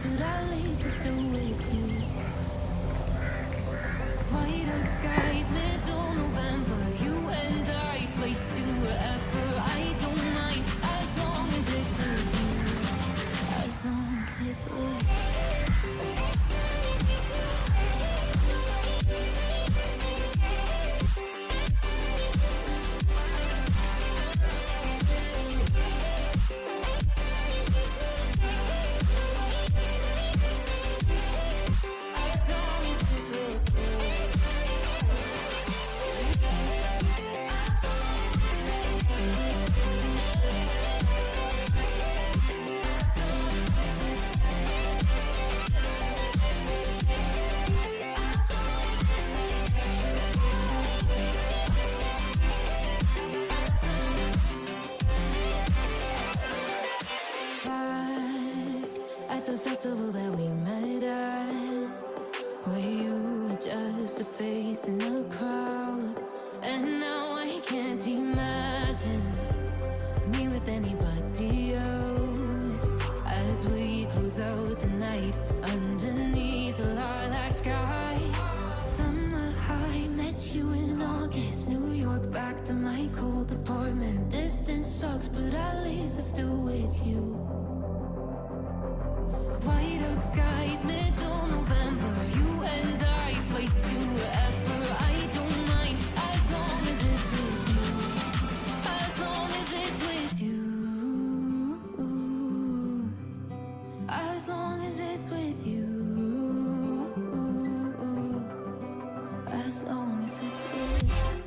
but at least it's still with you. Whiter skies, middle November, you and I, flights to wherever. I don't mind as long as it's with you. As long as it's with you. At the festival that we met at, where you were just a face in a crowd, and now I can't imagine me with anybody else. As we close out the night underneath the lilac sky, summer high, met you in August, New York, back to my cold apartment. Distance sucks, but at least I'm still with you. White skies, middle November, you and I, flights to wherever. I don't mind as long as it's with you. As long as it's with you. As long as it's with you. As long as it's with you.